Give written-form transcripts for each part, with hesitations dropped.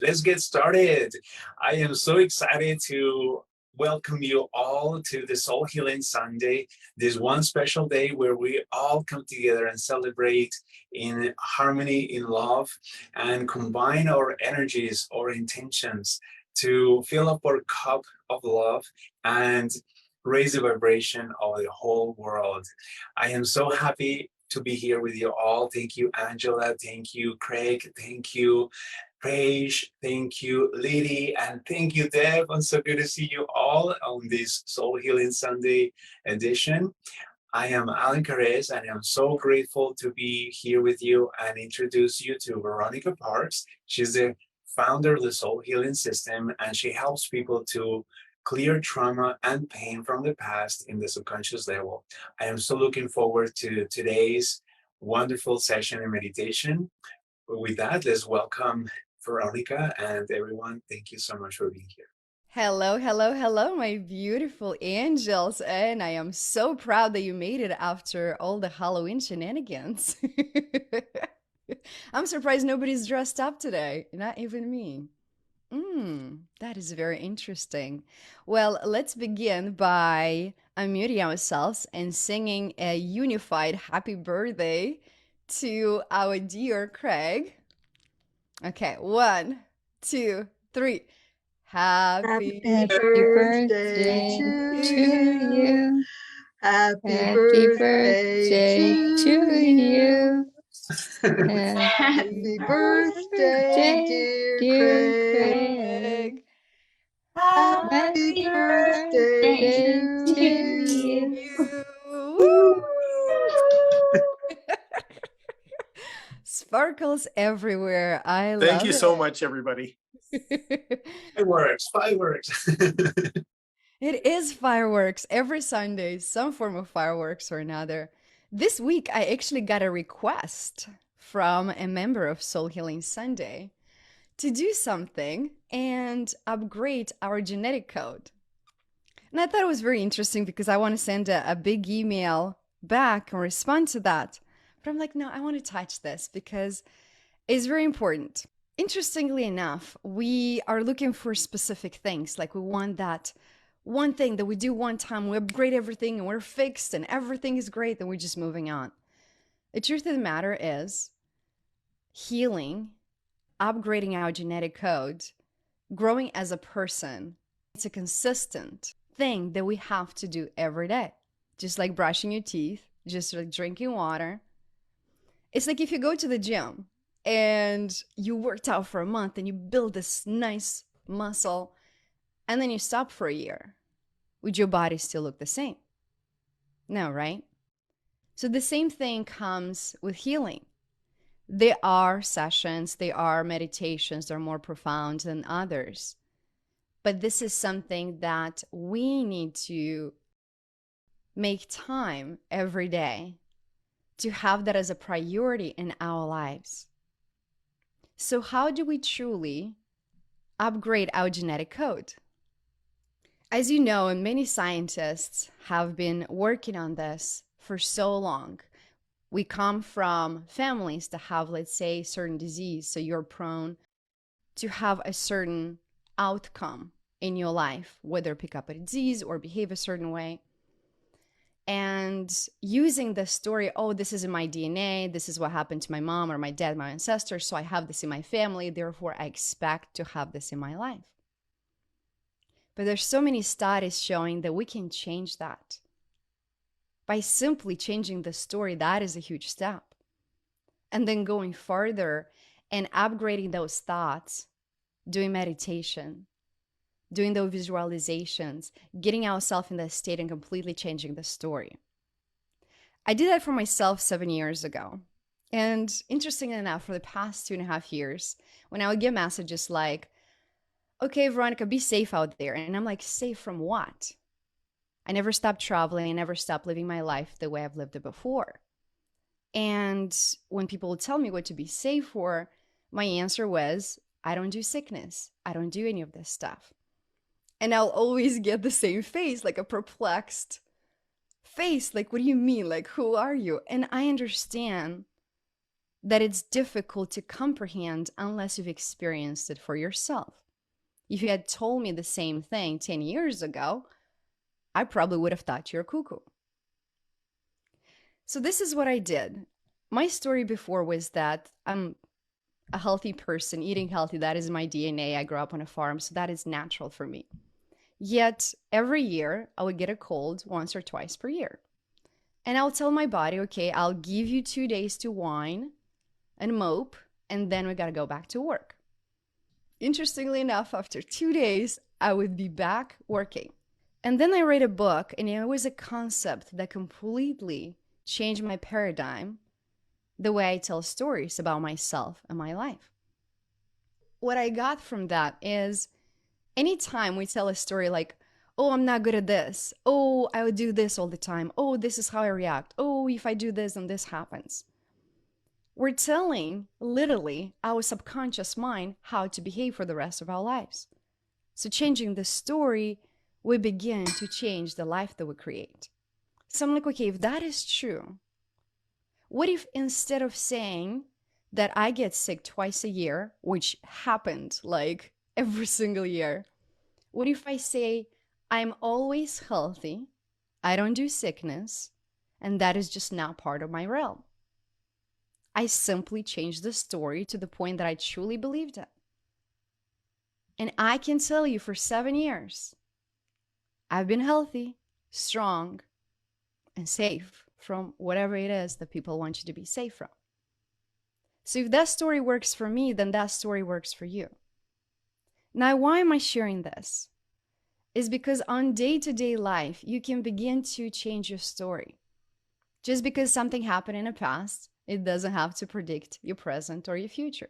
Let's get started. I am so excited to welcome you all to the Soul Healing Sunday, this one special day where we all come together and celebrate in harmony, in love, and combine our energies, our intentions to fill up our cup of love and raise the vibration of the whole world. I am so happy to be here with you all. Thank you, Angela. Thank you, Craig. Thank you, Paige, thank you, Lily, and thank you, Deb. And so good to see you all on this Soul Healing Sunday edition. I am Alan Carez, and I'm so grateful to be here with you and introduce you to Veronica Parks. She's the founder of the Soul Healing System, and she helps people to clear trauma and pain from the past in the subconscious level. I am so looking forward to today's wonderful session and meditation. With that, let's welcome Veronica and everyone. Thank you so much for being here. Hello, hello, hello, my beautiful angels. And I am so proud that you made it after all the Halloween shenanigans. I'm surprised nobody's dressed up today, not even me. That is very interesting. Well, let's begin by unmuting ourselves and singing a unified happy birthday to our dear Craig. Okay, one, two, three. Happy birthday to you. Happy birthday to you. Happy birthday, dear Craig. Happy birthday to you. Sparkles everywhere. I love it. Thank you so much, everybody. Fireworks. It is fireworks every Sunday, some form of fireworks or another. This week, I actually got a request from a member of Soul Healing Sunday to do something and upgrade our genetic code. And I thought it was very interesting because I want to send a big email back and respond to that. But I'm like, no, I want to touch this because it's very important. Interestingly enough, we are looking for specific things. Like we want that one thing that we do one time, we upgrade everything and we're fixed and everything is great, and we're just moving on. The truth of the matter is healing, upgrading our genetic code, growing as a person, it's a consistent thing that we have to do every day. Just like brushing your teeth, just like drinking water. It's like if you go to the gym and you worked out for a month and you build this nice muscle and then you stop for a year. Would your body still look the same? No, right? So the same thing comes with healing. There are sessions, there are meditations that are more profound than others. But this is something that we need to make time every day to have that as a priority in our lives. So how do we truly upgrade our genetic code? As you know, and many scientists have been working on this for so long. We come from families that have, let's say, certain disease, so you're prone to have a certain outcome in your life, whether pick up a disease or behave a certain way. And using the story, oh, this is in my DNA, this is what happened to my mom or my dad, my ancestors, so I have this in my family, therefore I expect to have this in my life. But there's so many studies showing that we can change that. By simply changing the story, that is a huge step. And then going further and upgrading those thoughts, doing meditation, doing those visualizations, getting ourselves in that state and completely changing the story. I did that for myself 7 years ago. And interestingly enough, for the past 2.5 years, when I would get messages like, okay, Veronica, be safe out there. And I'm like, safe from what? I never stopped traveling. I never stopped living my life the way I've lived it before. And when people would tell me what to be safe for, my answer was, I don't do sickness. I don't do any of this stuff. And I'll always get the same face, like a perplexed face. Like, what do you mean? Like, who are you? And I understand that it's difficult to comprehend unless you've experienced it for yourself. If you had told me the same thing 10 years ago, I probably would have thought you're cuckoo. So this is what I did. My story before was that I'm a healthy person, eating healthy. That is my DNA. I grew up on a farm, so that is natural for me. Yet every year I would get a cold once or twice per year. And I'll tell my body, okay, I'll give you 2 days to whine and mope, and then we got to go back to work. Interestingly enough, after 2 days, I would be back working. And then I read a book, and it was a concept that completely changed my paradigm, the way I tell stories about myself and my life. What I got from that is anytime we tell a story like, oh, I'm not good at this. Oh, I would do this all the time. Oh, this is how I react. Oh, if I do this, then this happens. We're telling, literally, our subconscious mind how to behave for the rest of our lives. So changing the story, we begin to change the life that we create. So I'm like, okay, if that is true, what if instead of saying that I get sick twice a year, which happened like every single year, what if I say I'm always healthy, I don't do sickness, and that is just not part of my realm? I simply changed the story to the point that I truly believed it. And I can tell you for 7 years, I've been healthy, strong, and safe from whatever it is that people want you to be safe from. So if that story works for me, then that story works for you. Now, why am I sharing this? Is because on day-to-day life, you can begin to change your story. Just because something happened in the past, it doesn't have to predict your present or your future.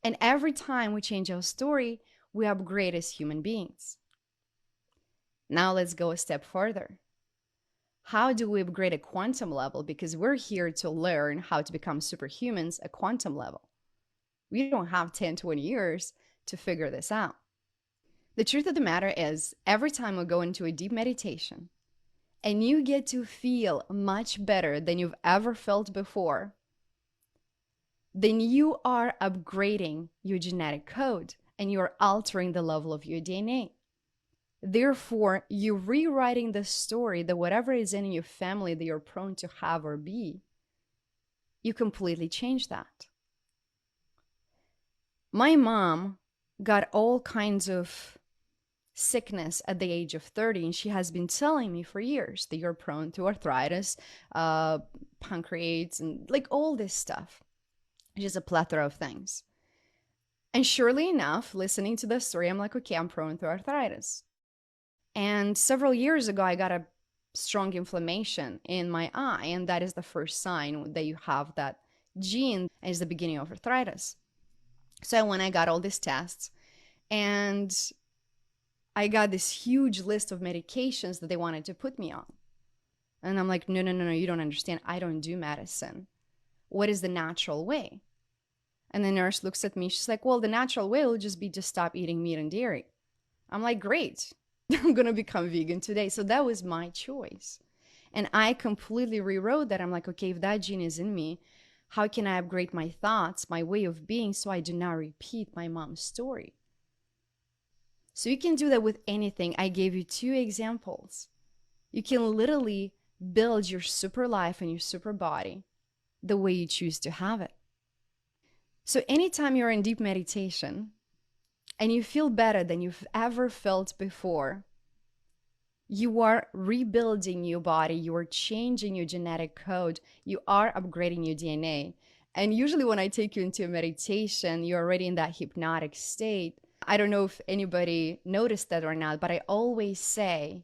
And every time we change our story, we upgrade as human beings. Now let's go a step further. How do we upgrade at quantum level? Because we're here to learn how to become superhumans at quantum level. We don't have 10, 20 years to figure this out. The truth of the matter is, every time we go into a deep meditation and you get to feel much better than you've ever felt before, then you are upgrading your genetic code and you're altering the level of your DNA. Therefore, you're rewriting the story that whatever is in your family that you're prone to have or be, you completely change that. My mom got all kinds of sickness at the age of 30, and she has been telling me for years that you're prone to arthritis, pancreas, and like all this stuff. Just a plethora of things. And surely enough, listening to the story, I'm like, okay, I'm prone to arthritis. And several years ago, I got a strong inflammation in my eye, and that is the first sign that you have that gene, and is the beginning of arthritis. So when I got all these tests, and I got this huge list of medications that they wanted to put me on. And I'm like, no, you don't understand. I don't do medicine. What is the natural way? And the nurse looks at me. She's like, well, the natural way will just be to stop eating meat and dairy. I'm like, great. I'm going to become vegan today. So that was my choice. And I completely rewrote that. I'm like, okay, if that gene is in me, how can I upgrade my thoughts, my way of being, so I do not repeat my mom's story? So you can do that with anything. I gave you 2 examples. You can literally build your super life and your super body the way you choose to have it. So anytime you're in deep meditation and you feel better than you've ever felt before, you are rebuilding your body, you are changing your genetic code, you are upgrading your DNA. And usually when I take you into a meditation, you're already in that hypnotic state. I don't know if anybody noticed that or not, but I always say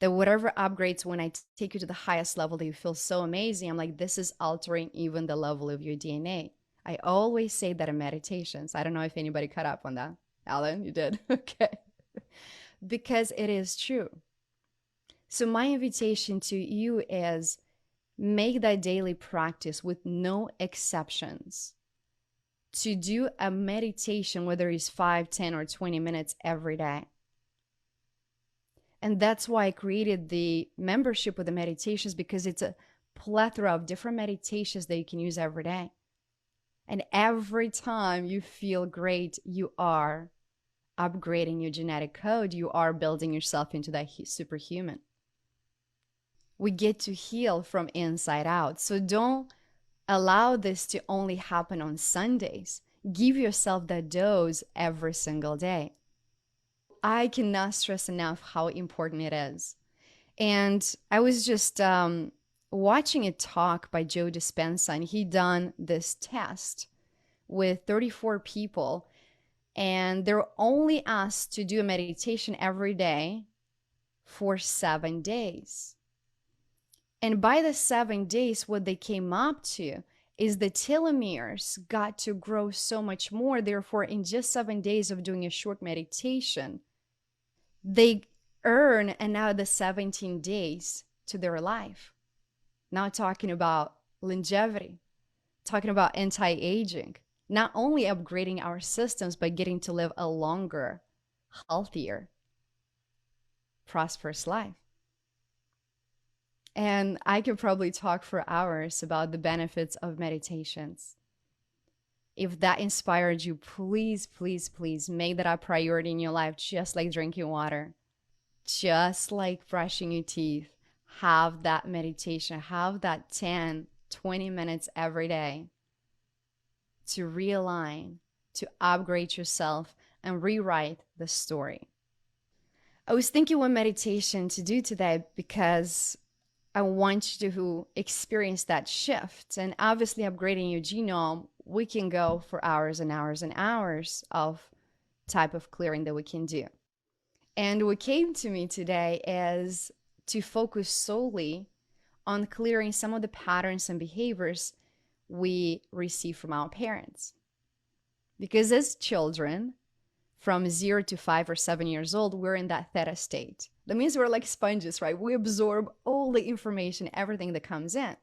that whatever upgrades, when I take you to the highest level that you feel so amazing, I'm like, this is altering even the level of your DNA. I always say that in meditations. I don't know if anybody caught up on that. Alan, you did? Okay. Because it is true. So my invitation to you is make that daily practice with no exceptions. To do a meditation, whether it's 5, 10, or 20 minutes every day. And that's why I created the membership with the meditations, because it's a plethora of different meditations that you can use every day. And every time you feel great, you are upgrading your genetic code. You are building yourself into that superhuman. We get to heal from inside out. So don't allow this to only happen on Sundays. Give yourself that dose every single day. I cannot stress enough how important it is. And I was just watching a talk by Joe Dispenza, and he done this test with 34 people, and they're only asked to do a meditation every day for 7 days. And by the 7 days, what they came up to is the telomeres got to grow so much more. Therefore, in just 7 days of doing a short meditation, they earn another 17 days to their life. Now talking about longevity, talking about anti-aging, not only upgrading our systems, but getting to live a longer, healthier, prosperous life. And I could probably talk for hours about the benefits of meditations. If that inspired you, please, please, please make that a priority in your life, just like drinking water, just like brushing your teeth. Have that meditation, have that 10, 20 minutes every day to realign, to upgrade yourself and rewrite the story. I was thinking what meditation to do today because I want you to experience that shift. And obviously, upgrading your genome, we can go for hours and hours and hours of type of clearing that we can do. And what came to me today is to focus solely on clearing some of the patterns and behaviors we receive from our parents. Because as children, from 0 to 5 or 7 years old, we're in that theta state. That means we're like sponges, right? We absorb all the information, everything that comes in.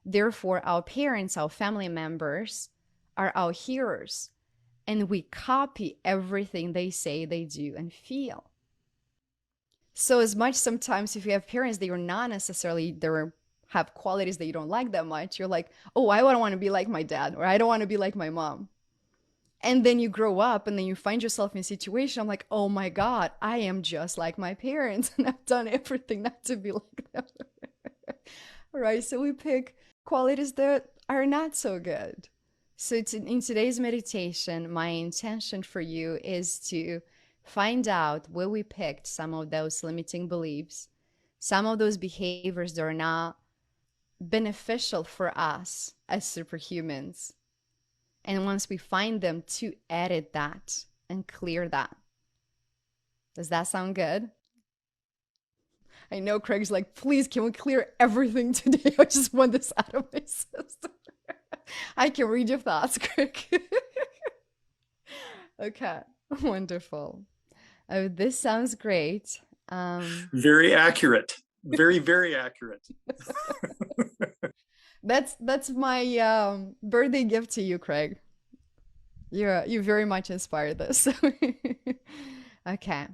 Therefore, our parents, our family members, are our hearers, and we copy everything they say, they do, and feel. So as much sometimes if you have parents that you're not necessarily, they have qualities that you don't like that much, you're like, oh, I don't want to be like my dad, or I don't want to be like my mom. And then you grow up and then you find yourself in a situation, I'm like, oh my God, I am just like my parents and I've done everything not to be like them. All right, so we pick qualities that are not so good. So in today's meditation, my intention for you is to find out where we picked some of those limiting beliefs, some of those behaviors that are not beneficial for us as superhumans. And once we find them, to edit that and clear that. Does that sound good? I know Craig's like, please, can we clear everything today? I just want this out of my system. I can read your thoughts, Craig. Okay, wonderful. Oh, this sounds great. Very accurate. Very, very accurate. That's my birthday gift to you, Craig. You very much inspired this. Okay.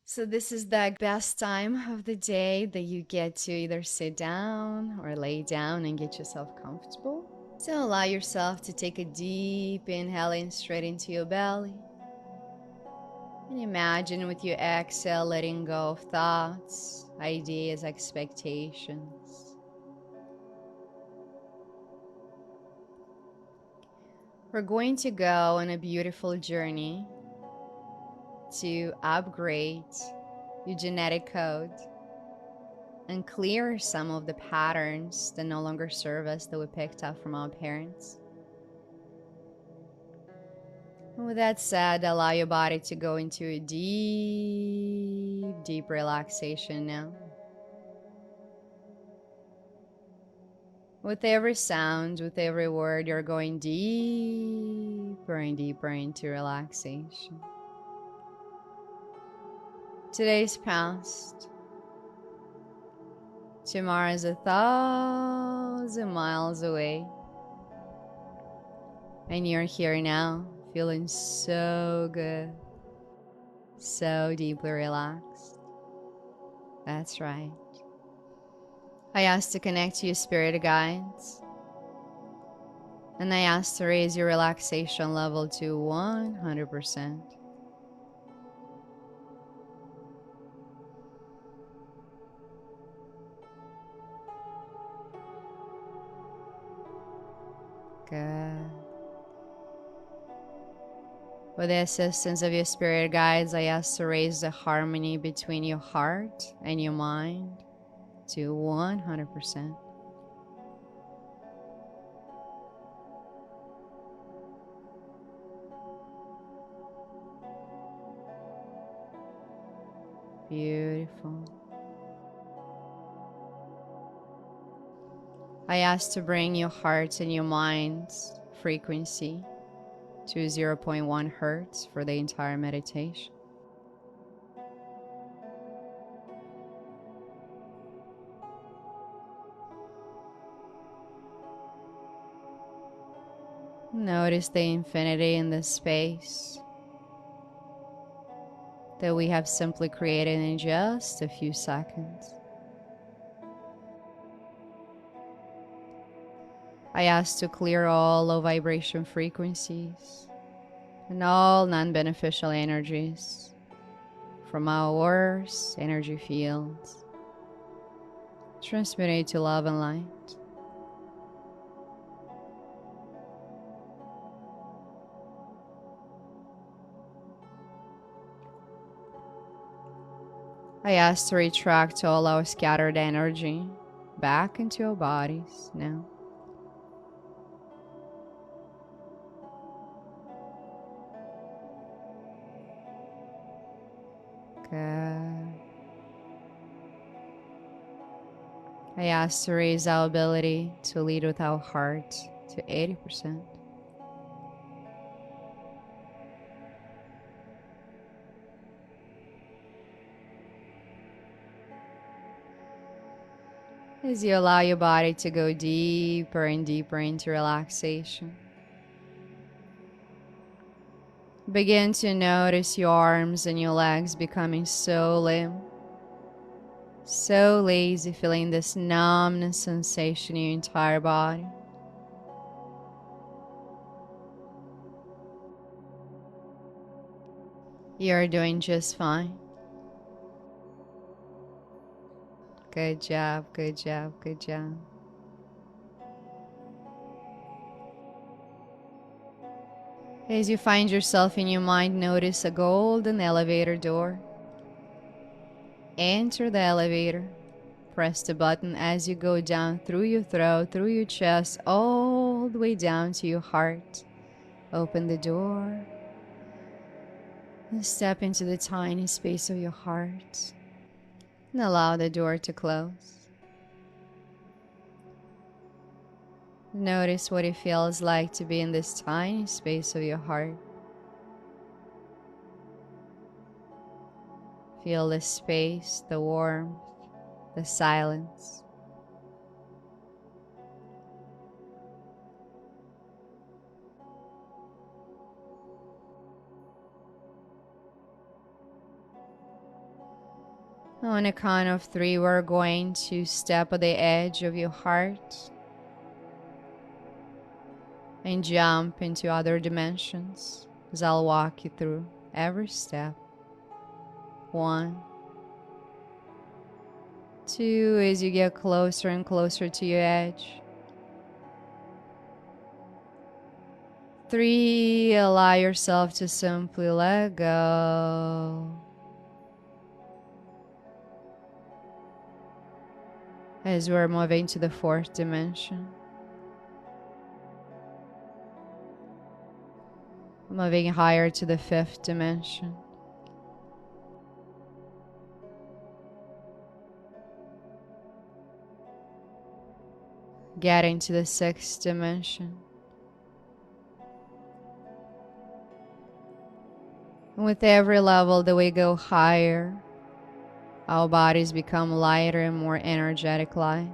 So this is the best time of the day that you get to either sit down or lay down and get yourself comfortable. So allow yourself to take a deep inhale in straight into your belly. And imagine with your exhale letting go of thoughts, ideas, expectations. We're going to go on a beautiful journey to upgrade your genetic code and clear some of the patterns that no longer serve us that we picked up from our parents. And with that said, allow your body to go into a deep, deep relaxation now. With every sound, with every word, you're going deeper and deeper into relaxation. Today's past. Tomorrow is 1,000 miles away. And you're here now, feeling so good, so deeply relaxed. That's right. I ask to connect to your spirit guides. And I ask to raise your relaxation level to 100%. Good. With the assistance of your spirit guides, I ask to raise the harmony between your heart and your mind to 100%. Beautiful. I ask to bring your heart and your mind's frequency to 0.1 hertz for the entire meditation. Notice the infinity in the space that we have simply created in just a few seconds. I ask to clear all low vibration frequencies and all non-beneficial energies from our worst energy fields, transmuting it to love and light. I ask to retract all our scattered energy back into our bodies now. Good. I ask to raise our ability to lead with our heart to 80%. As you allow your body to go deeper and deeper into relaxation, begin to notice your arms and your legs becoming so limp, so lazy, feeling this numbness sensation in your entire body. You're doing just fine. Good job, good job, good job. As you find yourself in your mind, notice a golden elevator door. Enter the elevator. Press the button as you go down through your throat, through your chest, all the way down to your heart. Open the door and step into the tiny space of your heart and allow the door to close. Notice what it feels like to be in this tiny space of your heart. Feel the space, the warmth, the silence. On a count of 3, we're going to step at the edge of your heart and jump into other dimensions as I'll walk you through every step. 1, 2, as you get closer and closer to your edge. 3, allow yourself to simply let go. As we're moving to the 4th dimension. Moving higher to the 5th dimension. Getting to the 6th dimension. And with every level that we go higher, our bodies become lighter and more energetic light.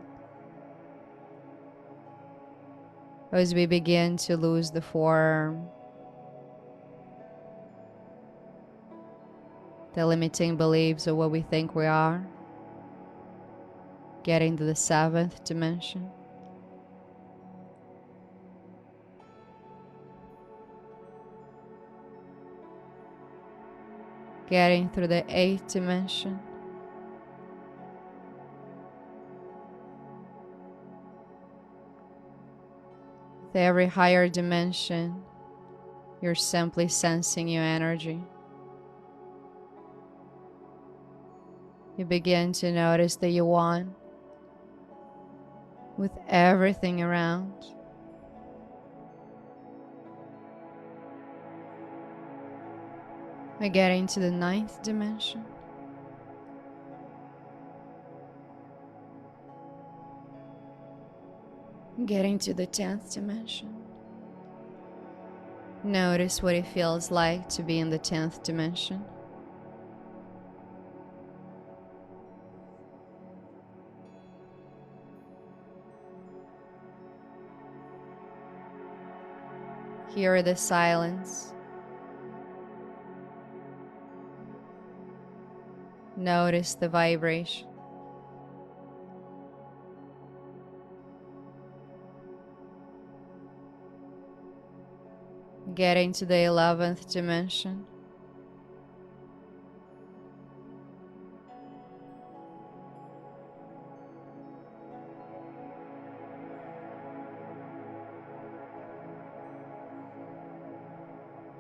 As we begin to lose the form, the limiting beliefs of what we think we are, Getting to the 7th dimension. Getting through the 8th dimension. With every higher dimension, you're simply sensing your energy. You begin to notice that you want with everything around. We're getting to the 9th dimension. Getting to the 10th dimension. Notice what it feels like to be in the 10th dimension. Hear the silence. Notice the vibration. Getting to the 11th dimension.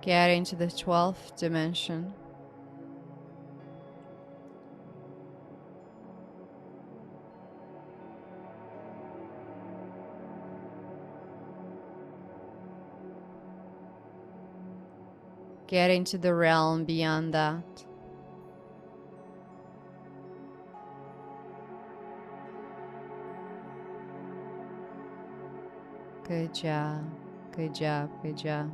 Getting to the 12th dimension. Getting to the realm beyond that. Good job, good job, good job.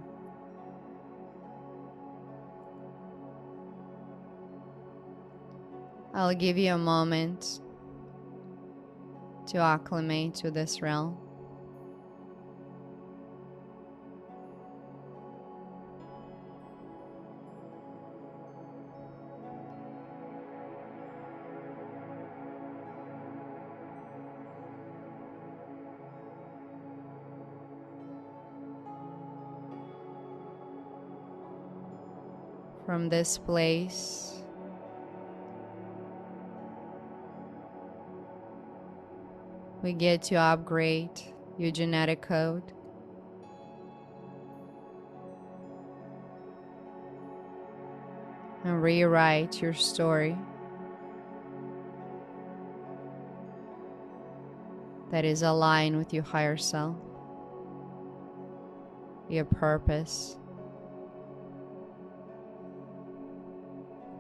I'll give you a moment to acclimate to this realm. From this place, we get to upgrade your genetic code. And rewrite your story that is aligned with your higher self, your purpose,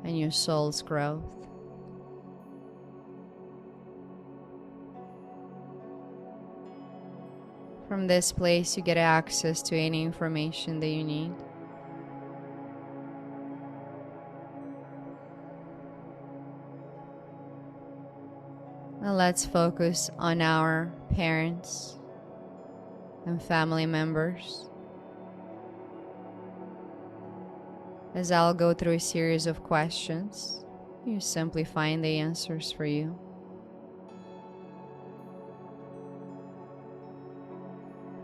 and your soul's growth. From this place, you get access to any information that you need. Now let's focus on our parents and family members. As I'll go through a series of questions, you simply find the answers for you.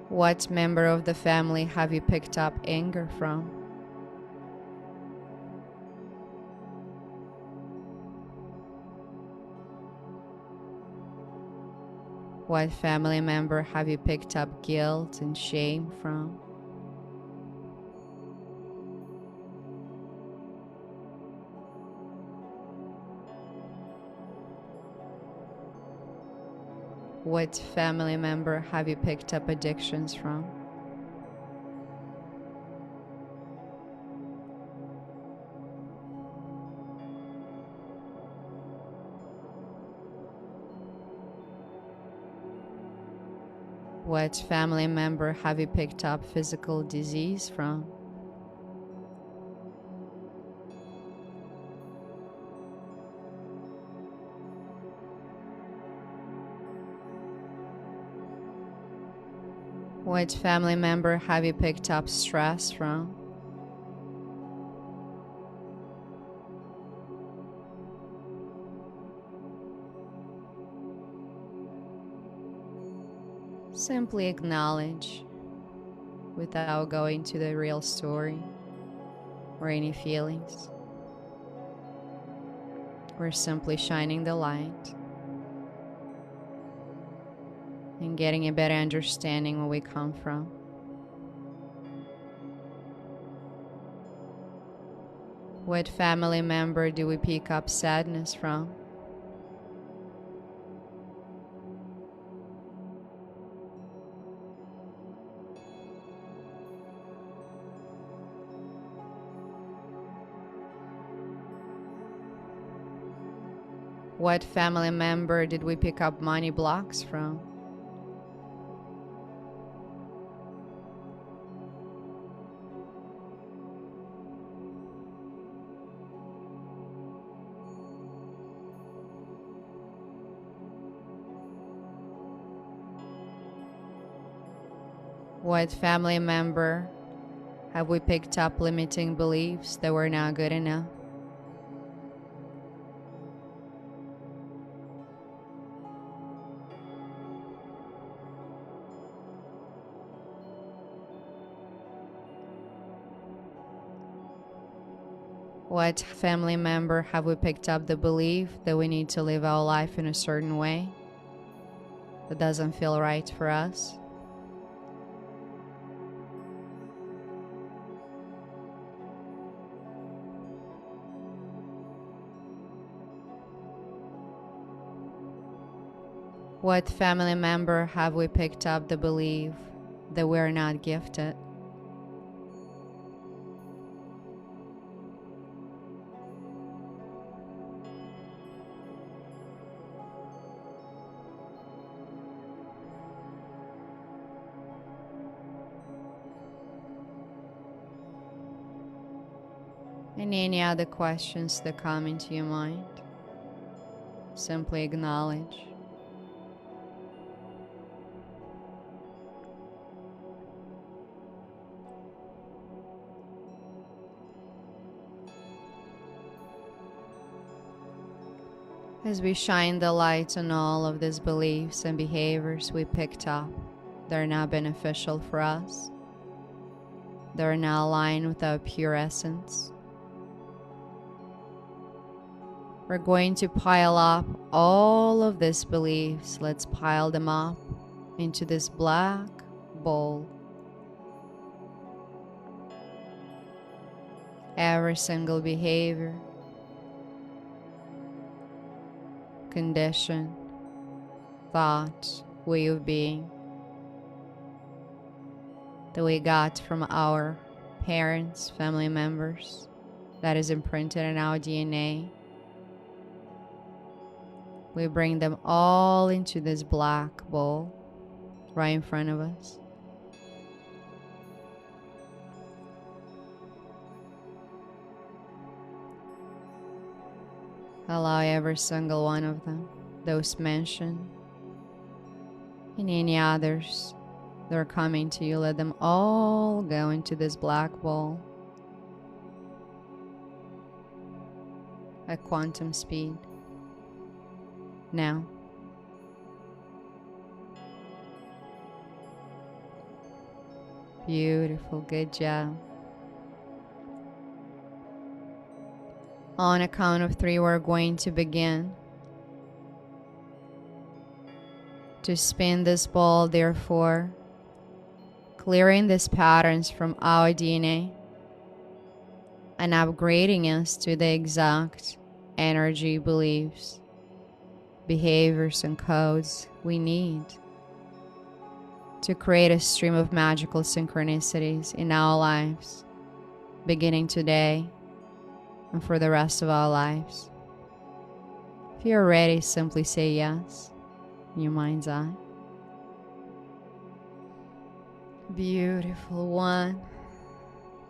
What member of the family have you picked up anger from? What family member have you picked up guilt and shame from? What family member have you picked up addictions from? What family member have you picked up physical disease from? What family member have you picked up stress from? Simply acknowledge without going to the real story or any feelings. We're simply shining the light and getting a better understanding where we come from. What family member do we pick up sadness from? What family member did we pick up money blocks from? What family member have we picked up limiting beliefs that we're not good enough? What family member have we picked up the belief that we need to live our life in a certain way that doesn't feel right for us? What family member have we picked up the belief that we're not gifted? And any other questions that come into your mind, simply acknowledge. As we shine the light on all of these beliefs and behaviors we picked up, they're not beneficial for us. They're not aligned with our pure essence. We're going to pile up all of these beliefs. Let's pile them up into this black bowl. Every single behavior, condition, thought, way of being that we got from our parents, family members, that is imprinted in our DNA. We bring them all into this black bowl right in front of us. Allow every single one of them, those mentioned, and any others that are coming to you, let them all go into this black bowl at quantum speed. Now. Beautiful, good job. On a count of 3, we're going to begin to spin this ball, therefore clearing these patterns from our DNA and upgrading us to the exact energy, beliefs, behaviors, and codes we need to create a stream of magical synchronicities in our lives, beginning today and for the rest of our lives. If you're ready, simply say yes in your mind's eye. Beautiful. 1,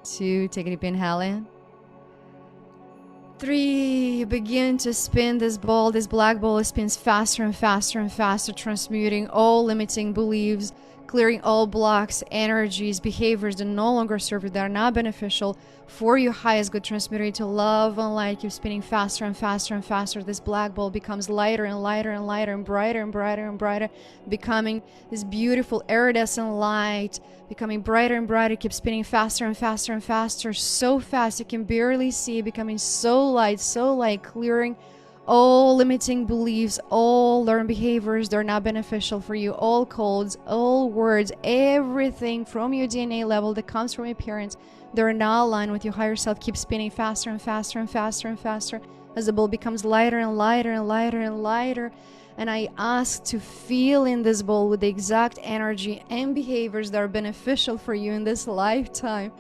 2, take a deep inhale in. 3, you begin to spin this ball. This black ball spins faster and faster and faster, transmuting all limiting beliefs, clearing all blocks, energies, behaviors that no longer serve you, that are not beneficial for your highest good. Transmuting to love and light. Keep spinning faster and faster and faster. This black ball becomes lighter and lighter and lighter and brighter and brighter and brighter, becoming this beautiful iridescent light, becoming brighter and brighter. Keep spinning faster and faster and faster, so fast you can barely see, becoming so light, clearing all limiting beliefs, all learned behaviors that are not beneficial for you, all codes, all words, everything from your DNA level that comes from your parents that are not aligned with your higher self. Keep spinning faster and faster and faster and faster as the ball becomes lighter and lighter and lighter and lighter. And I ask to feel in this ball with the exact energy and behaviors that are beneficial for you in this lifetime.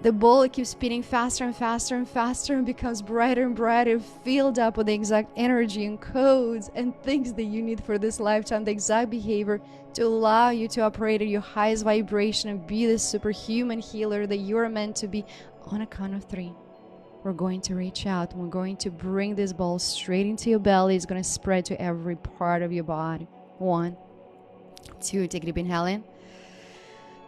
The ball keeps spinning faster and faster and faster and becomes brighter and brighter, filled up with the exact energy and codes and things that you need for this lifetime, the exact behavior to allow you to operate at your highest vibration and be the superhuman healer that you are meant to be. On a count of 3, we're going to reach out. We're going to bring this ball straight into your belly. It's going to spread to every part of your body. 1, 2, take a deep inhale in.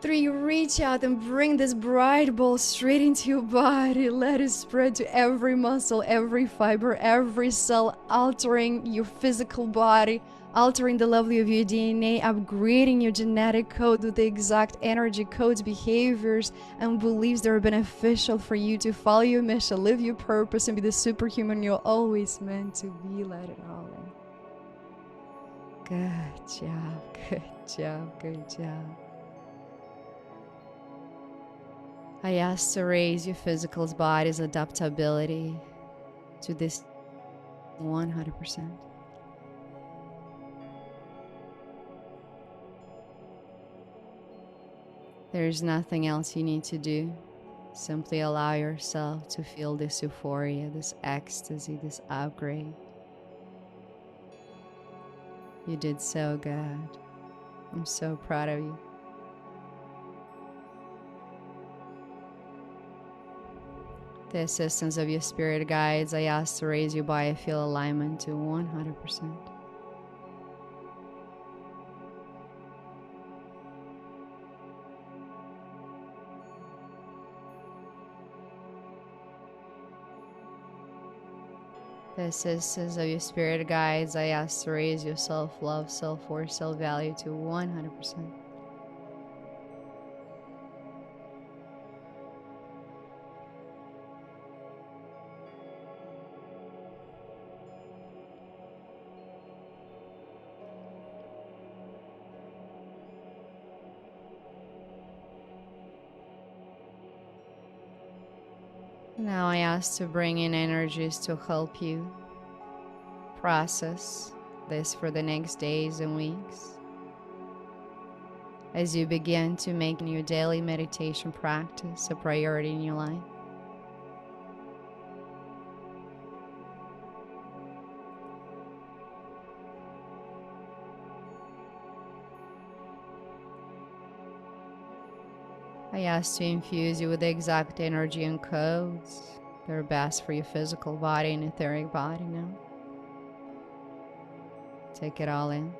3, reach out and bring this bright ball straight into your body. Let it spread to every muscle, every fiber, every cell, altering your physical body, altering the level of your DNA, upgrading your genetic code with the exact energy, codes, behaviors, and beliefs that are beneficial for you to follow your mission, live your purpose, and be the superhuman you're always meant to be. Let it all in. Good job, good job, good job. I ask to raise your physical body's adaptability to this 100%. There is nothing else you need to do. Simply allow yourself to feel this euphoria, this ecstasy, this upgrade. You did so good. I'm so proud of you. The assistance of your spirit guides, I ask to raise your biofield alignment to 100%. The assistance of your spirit guides, I ask to raise your self-love, self-worth, self-value to 100%. Now I ask to bring in energies to help you process this for the next days and weeks. As you begin to make your daily meditation practice a priority in your life. I ask to infuse you with the exact energy and codes that are best for your physical body and etheric body now. Take it all in.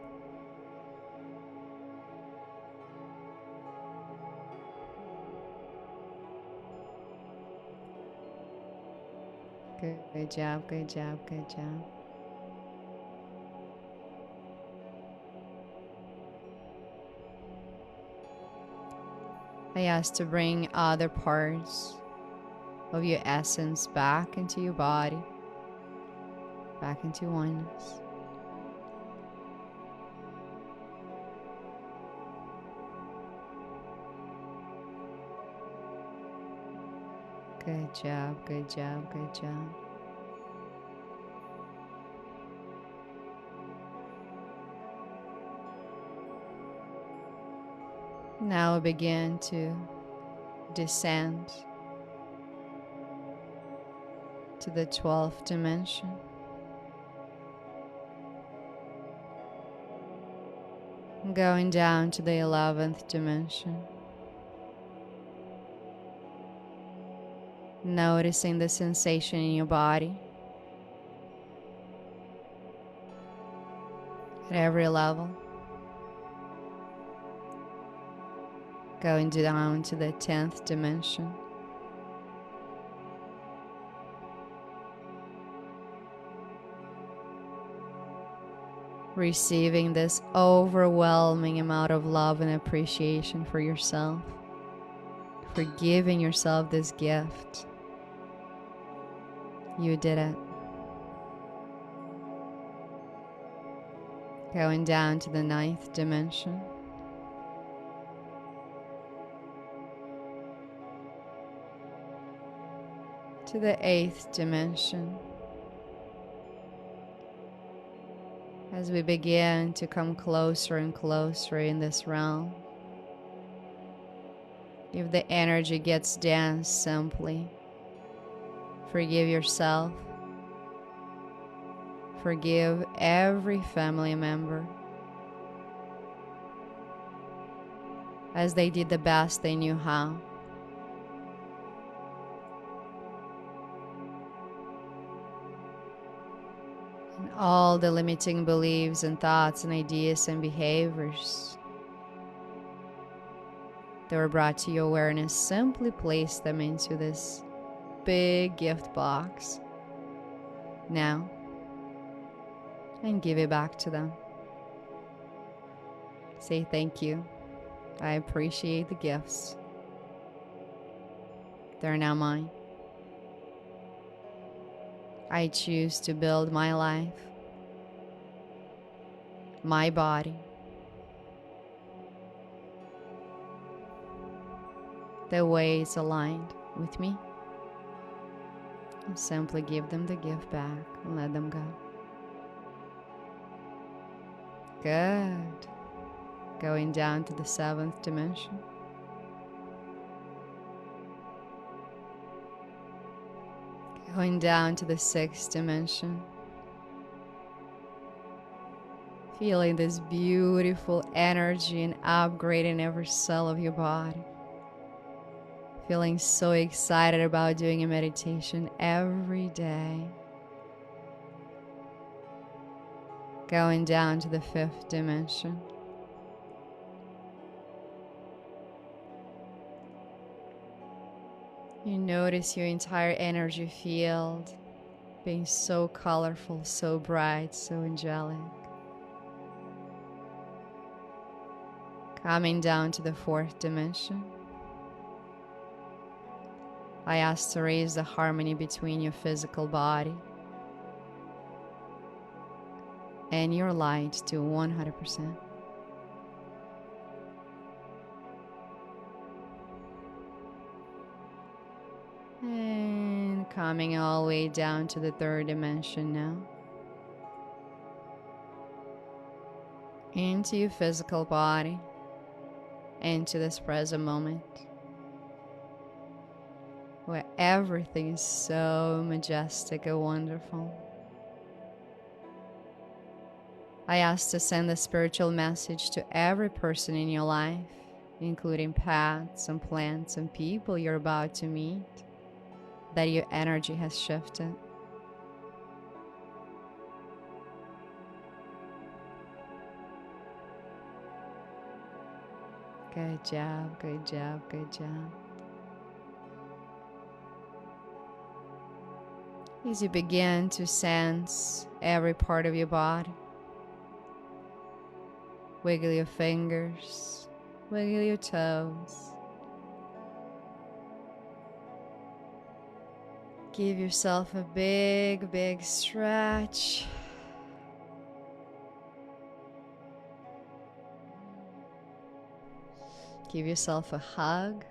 Good job, good job, good job. I ask to bring other parts of your essence back into your body, back into oneness. Good job, good job, good job. Now begin to descend to the 12th dimension. Going down to the 11th dimension. Noticing the sensation in your body at every level. Going down to the 10th dimension. Receiving this overwhelming amount of love and appreciation for yourself. For giving yourself this gift. You did it. Going down to the 9th dimension. To the 8th dimension. As we begin to come closer and closer in this realm. If the energy gets dense, simply forgive yourself. Forgive every family member as they did the best they knew how. And all the limiting beliefs and thoughts and ideas and behaviors that were brought to your awareness, simply place them into this big gift box now and give it back to them. Say thank you. I appreciate the gifts. They're now mine. I choose to build my life, my body, the way it's aligned with me. And simply give them the gift back and let them go. Good. Going down to the 7th dimension. Going down to the 6th dimension. Feeling this beautiful energy and upgrading every cell of your body. Feeling so excited about doing a meditation every day. Going down to the 5th dimension. You notice your entire energy field being so colorful, so bright, so angelic. Coming down to the 4th dimension. I ask to raise the harmony between your physical body and your light to 100%. And coming all the way down to the 3rd dimension now. Into your physical body, into this present moment, where everything is so majestic and wonderful. I ask to send the spiritual message to every person in your life, including pets and plants and people you're about to meet, that your energy has shifted. Good job, good job, good job. As you begin to sense every part of your body, wiggle your fingers, wiggle your toes. Give yourself a big, big stretch. Give yourself a hug.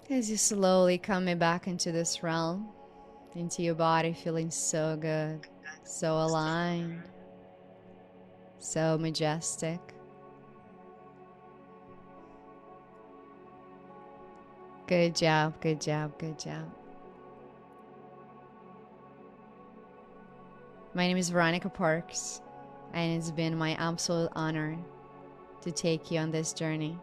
As you slowly coming back into this realm, into your body, feeling so good, so aligned, so majestic. Good job, good job, good job. My name is Veronica Parks, and it's been my absolute honor to take you on this journey.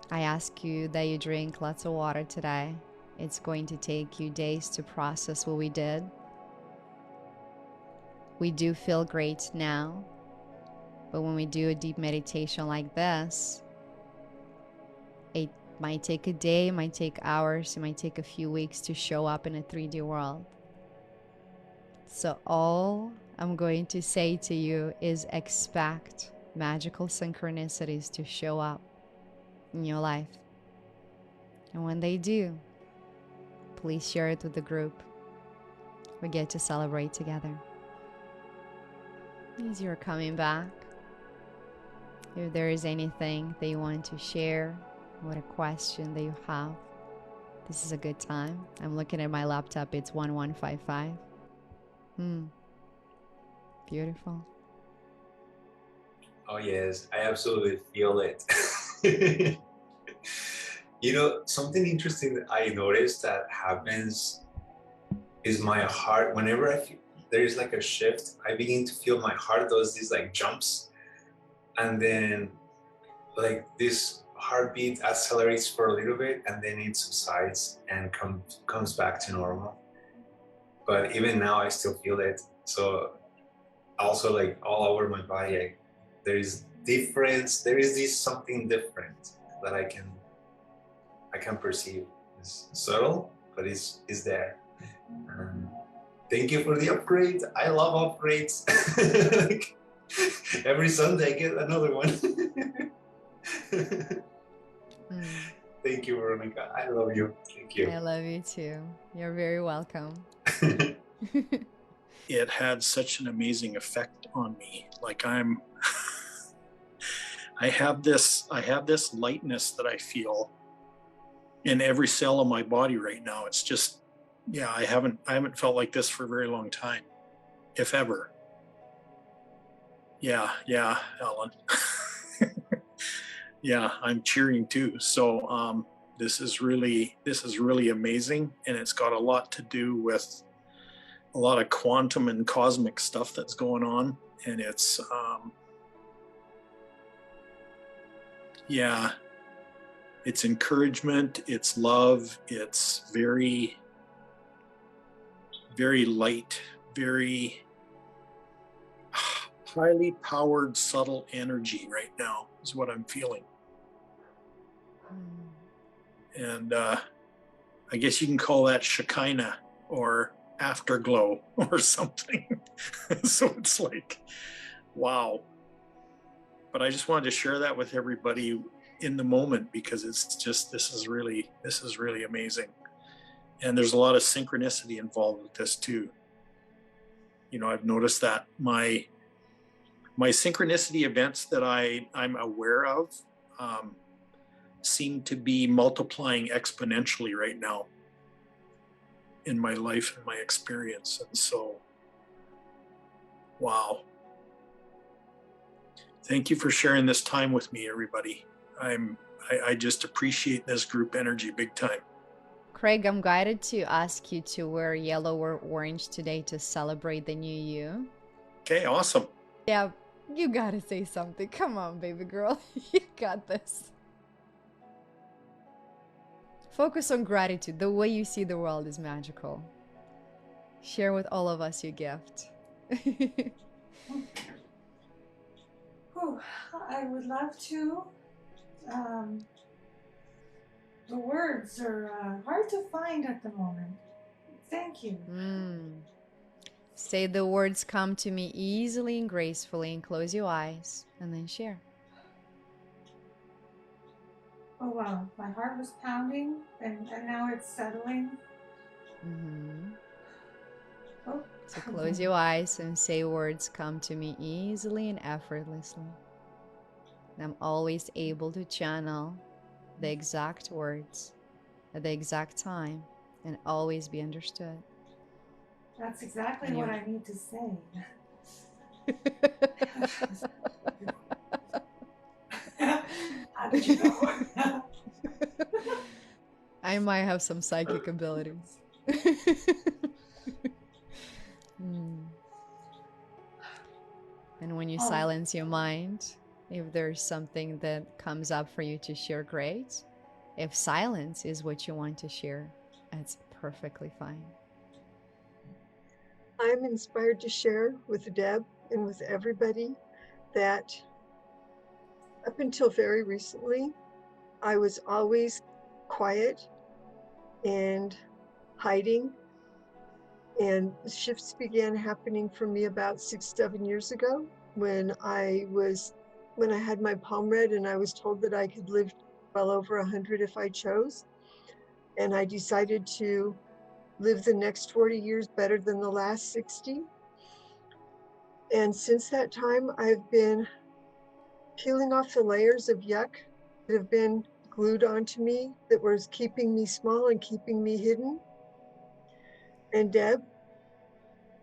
I ask you that you drink lots of water today. It's going to take you days to process what we did. We do feel great now, but when we do a deep meditation like this, it might take a day, it might take hours, it might take a few weeks to show up in a 3D world. So all I'm going to say to you is expect magical synchronicities to show up in your life. And when they do, please share it with the group. We get to celebrate together. As you're coming back, if there is anything that you want to share, what a question that you have, this is a good time. I'm looking at my laptop, it's 1155. Beautiful. Oh yes, I absolutely feel it. You know, something interesting that I noticed that happens is my heart, whenever I feel there's like a shift, I begin to feel my heart does these like jumps, and then like this heartbeat accelerates for a little bit, and then it subsides and comes back to normal. But even now I still feel it. So also like all over my body, there is difference, there is this something different that I can perceive. It's subtle, but it's there. Thank you for the upgrade. I love upgrades. Every Sunday I get another one. Thank you, Veronica. I love you. Thank you. I love you too. You're very welcome. It had such an amazing effect on me. Like I have this lightness that I feel in every cell of my body right now. It's just, yeah, I haven't felt like this for a very long time, if ever. Yeah, Alan. Yeah, I'm cheering too. So this is really amazing, and it's got a lot to do with a lot of quantum and cosmic stuff that's going on, and it's it's encouragement, it's love, it's very, very light, very highly powered, subtle energy right now is what I'm feeling. And I guess you can call that Shekinah or afterglow or something. So it's like, wow. But I just wanted to share that with everybody in the moment, because it's just, this is really amazing. And there's a lot of synchronicity involved with this too. You know, I've noticed that my synchronicity events that I'm aware of seem to be multiplying exponentially right now in my life and my experience. And so, wow. Thank you for sharing this time with me, everybody. I just appreciate this group energy big time. Craig, I'm guided to ask you to wear yellow or orange today to celebrate the new you. Okay, awesome. Yeah, you gotta say something. Come on, baby girl. You got this. Focus on gratitude. The way you see the world is magical. Share with all of us your gift. I would love to. The words are hard to find at the moment. Thank you. Say the words come to me easily and gracefully, and close your eyes and then share. Oh wow, my heart was pounding and now it's settling. Oh. So close your eyes and say words come to me easily and effortlessly. I'm always able to channel the exact words at the exact time and always be understood. That's exactly what I need to say. How did you know? I might have some psychic abilities. And when you silence your mind, if there's something that comes up for you to share, great. If silence is what you want to share, that's perfectly fine. I'm inspired to share with Deb and with everybody that up until very recently, I was always quiet and hiding. And shifts began happening for me about 6, 7 years ago when when I had my palm read and I was told that I could live well over 100 if I chose. And I decided to live the next 40 years better than the last 60. And since that time, I've been peeling off the layers of yuck that have been glued onto me that was keeping me small and keeping me hidden. And Deb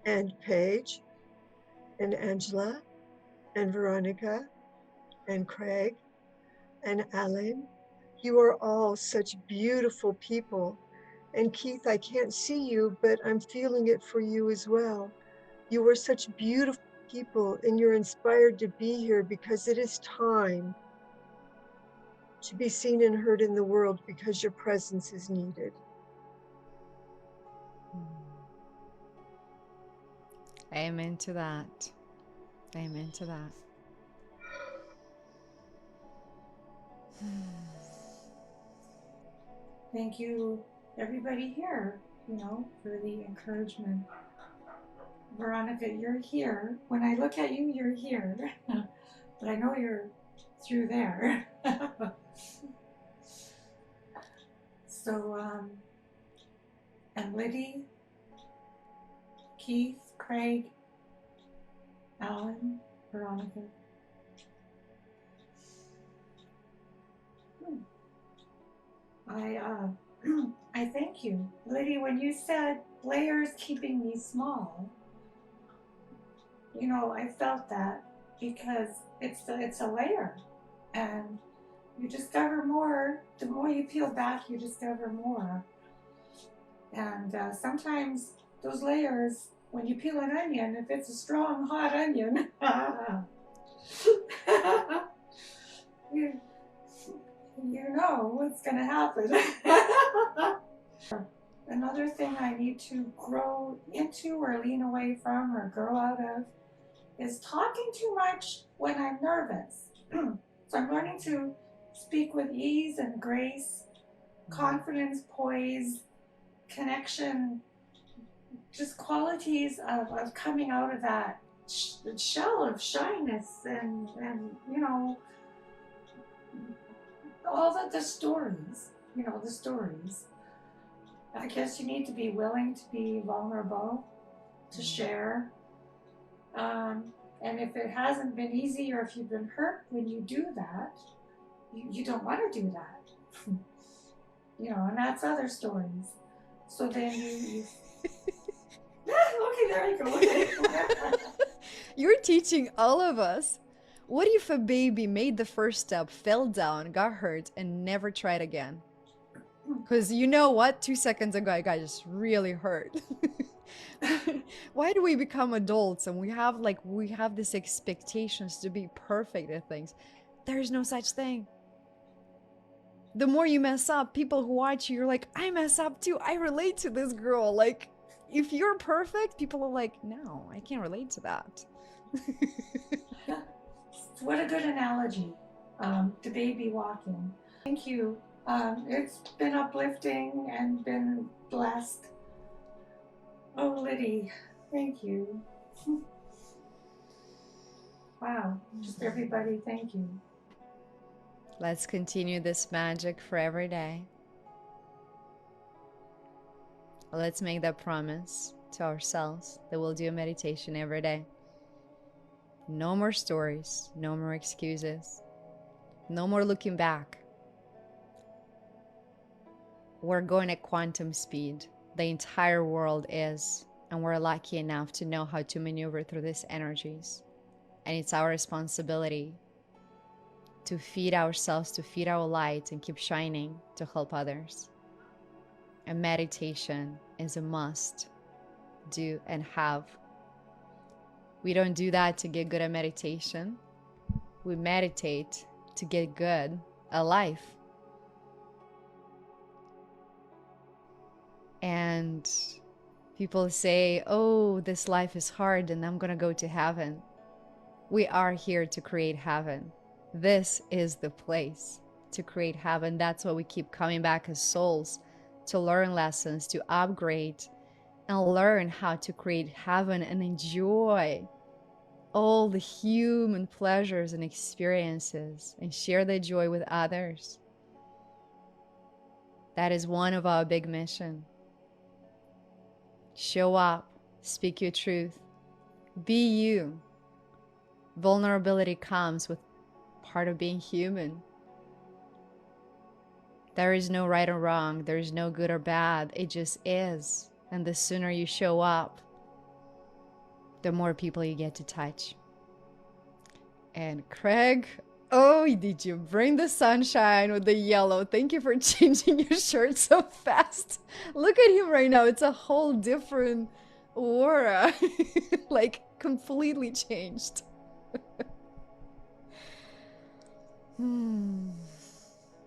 and Paige and Angela and Veronica and Craig and Alan, you are all such beautiful people. And Keith, I can't see you, but I'm feeling it for you as well. You are such beautiful people and you're inspired to be here because it is time to be seen and heard in the world because your presence is needed. Amen to that. Amen to that. Thank you, everybody here, for the encouragement. Veronica, you're here. When I look at you, you're here. But I know you're through there. So, and Liddy, Keith, Craig, Alan, Veronica. I thank you. Liddy, when you said layers keeping me small, I felt that because it's a layer. And you discover more. The more you peel back, you discover more. And sometimes those layers, when you peel an onion, if it's a strong, hot onion, you know what's going to happen. Another thing I need to grow into or lean away from or grow out of is talking too much when I'm nervous. So I'm learning to speak with ease and grace, confidence, poise, connection, just qualities of coming out of that shell of shyness and all the stories, the stories. I guess you need to be willing to be vulnerable, to share. And if it hasn't been easy or if you've been hurt when you do that, you don't want to do that. And that's other stories. So then you okay, there you go. Okay. You're teaching all of us. What if a baby made the first step, fell down, got hurt, and never tried again? Because you know what? 2 seconds ago, I got just really hurt. Why do we become adults and we have these expectations to be perfect at things? There is no such thing. The more you mess up, people who watch you, you're like, I mess up too. I relate to this girl. Like, if you're perfect, people are like, no, I can't relate to that. What a good analogy to baby walking. Thank you. It's been uplifting and been blessed. Oh, Liddy, thank you. Wow, just everybody, thank you. Let's continue this magic for every day. Let's make that promise to ourselves that we'll do a meditation every day. No more stories, no more excuses, no more looking back. We're going at quantum speed. The entire world is, and we're lucky enough to know how to maneuver through these energies. And it's our responsibility to feed ourselves, to feed our light and keep shining to help others. And meditation is a must do and have. We don't do that to get good at meditation. We meditate to get good at life. And People say, oh, this life is hard and I'm going to go to heaven. We are here to create heaven. This is the place to create heaven. That's why we keep coming back as souls, to learn lessons, to upgrade, and learn how to create heaven and enjoy all the human pleasures and experiences and share the joy with others. That is one of our big missions. Show up, speak your truth, be you. Vulnerability comes with part of being human. There is no right or wrong, there is no good or bad, it just is. And the sooner you show up, the more people you get to touch. And Craig, oh, did you bring the sunshine with the yellow? Thank you for changing your shirt so fast. Look at him right now. It's a whole different aura. Like completely changed.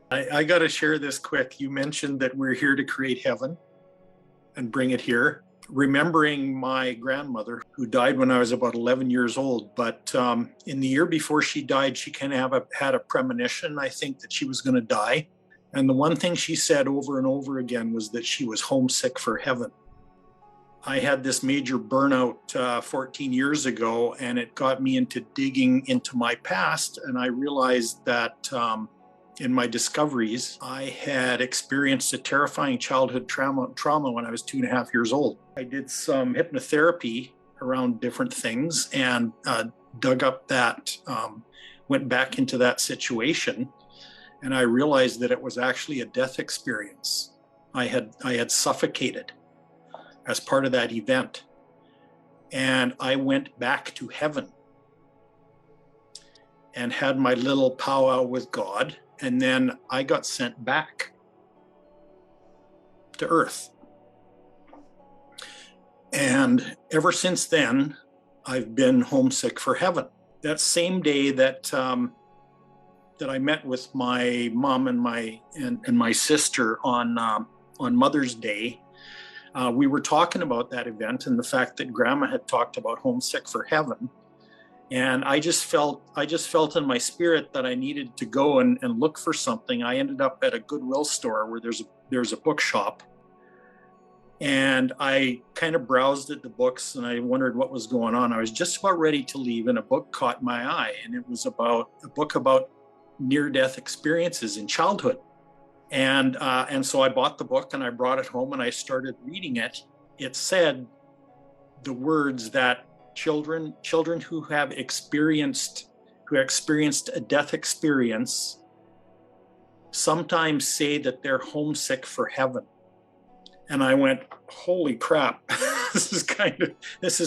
I got to share this quick. You mentioned that we're here to create heaven and bring it here. Remembering my grandmother who died when I was about 11 years old, but in the year before she died, she kind of had a premonition, I think, that she was going to die. And the one thing she said over and over again was that she was homesick for heaven. I had this major burnout 14 years ago, and it got me into digging into my past. And I realized that in my discoveries, I had experienced a terrifying childhood trauma when I was 2.5 years old. I did some hypnotherapy around different things and dug up that, went back into that situation. And I realized that it was actually a death experience. I had suffocated as part of that event. And I went back to heaven and had my little powwow with God. And then I got sent back to Earth. And ever since then, I've been homesick for heaven. That same day that I met with my mom and my sister on Mother's Day, we were talking about that event and the fact that Grandma had talked about homesick for heaven. And I just felt in my spirit that I needed to go and look for something. I ended up at a Goodwill store where there's a bookshop. And I kind of browsed at the books and I wondered what was going on. I was just about ready to leave and a book caught my eye. And it was about a book about near-death experiences in childhood. And so I bought the book and I brought it home and I started reading it. It said the words that children who experienced a death experience sometimes say that they're homesick for heaven. And I went, holy crap, this is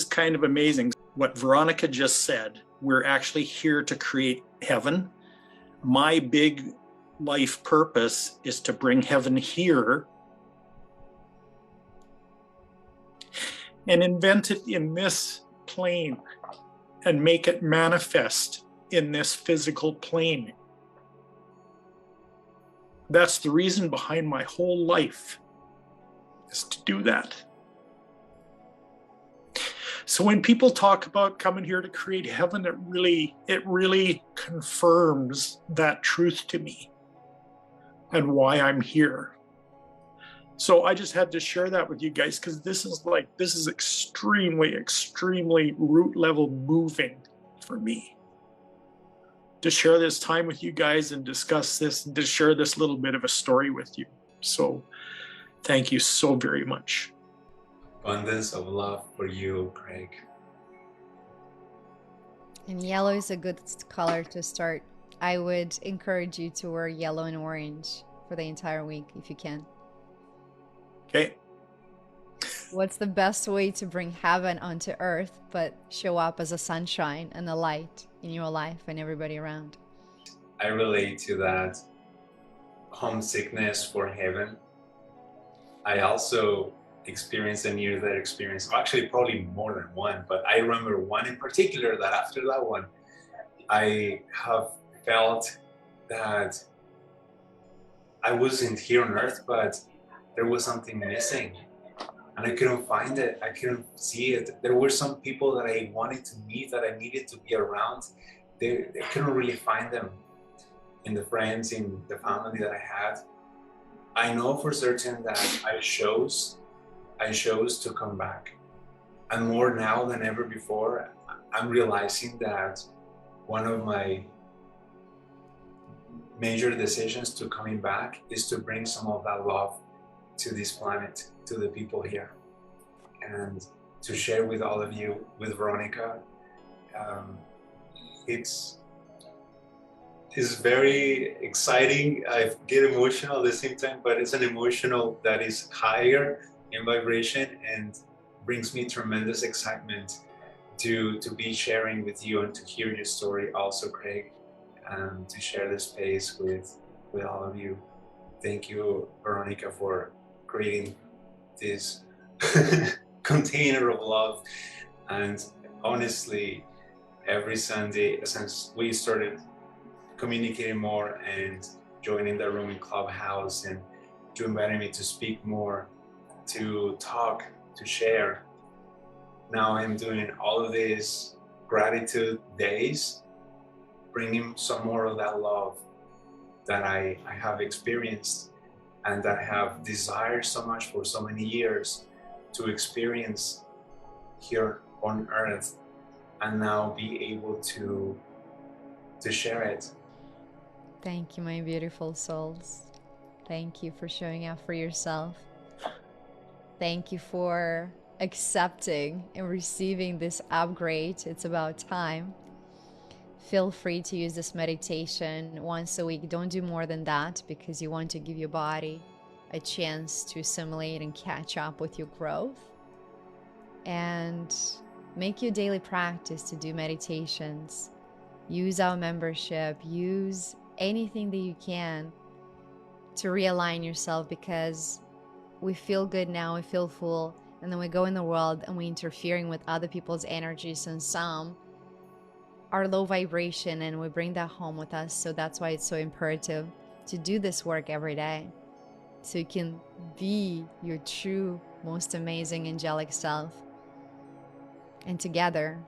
kind of amazing. What Veronica just said, we're actually here to create heaven. My big life purpose is to bring heaven here and invent it in this plane and make it manifest in this physical plane. That's the reason behind my whole life, is to do that. So when people talk about coming here to create heaven, it really confirms that truth to me and why I'm here. So I just had to share that with you guys because this is extremely root level moving for me to share this time with you guys and discuss this and to share this little bit of a story with you. So thank you so very much. Abundance of love for you, Craig. And yellow is a good color to start. I would encourage you to wear yellow and orange for the entire week if you can. Okay. What's the best way to bring heaven onto earth but show up as a sunshine and a light in your life and everybody around? I relate to that homesickness for heaven. I also experienced a near-death experience, actually probably more than one, but I remember one in particular that after that one, I have felt that I wasn't here on earth, but there was something missing. and I couldn't find it. I couldn't see it. There were some people that I wanted to meet, that I needed to be around. They couldn't really find them in the friends, in the family that I had. I know for certain that I chose to come back. And more now than ever before, I'm realizing that one of my major decisions to coming back is to bring some of that love to this planet, to the people here, and to share with all of you, with Veronica. It's very exciting. I get emotional at the same time, but it's an emotional that is higher in vibration and brings me tremendous excitement to be sharing with you and to hear your story also, Craig, and to share the space with all of you. Thank you, Veronica, for creating this container of love. And honestly, every Sunday, since we started communicating more and joining the room in Clubhouse, and you invited me to speak more, to talk, to share. Now I'm doing all of these gratitude days, bringing some more of that love that I have experienced and that I have desired so much for so many years to experience here on earth, and now be able to share it. Thank you, my beautiful souls. Thank you for showing up for yourself. Thank you for accepting and receiving this upgrade. It's about time. Feel free to use this meditation once a week. Don't do more than that, because you want to give your body a chance to assimilate and catch up with your growth. And make your daily practice to do meditations. Use our membership. Use anything that you can to realign yourself, because we feel good now, we feel full, and then we go in the world and we're interfering with other people's energies, and some are low vibration, and we bring that home with us. So that's why it's so imperative to do this work every day, so you can be your true, most amazing angelic self. And together,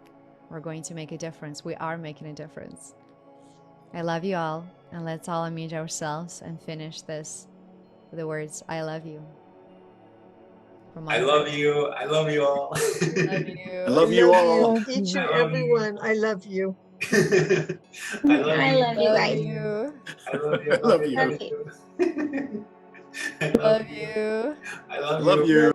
we're going to make a difference. We are making a difference. I love you all, and let's all unmute ourselves and finish this with the words, I love you. I love you. I love you all. Love you. I love you all. Each and I love every you. one. I love you. I love I you. love you guys. I love you. I love you. Love you. I Love you. I love Love you. you.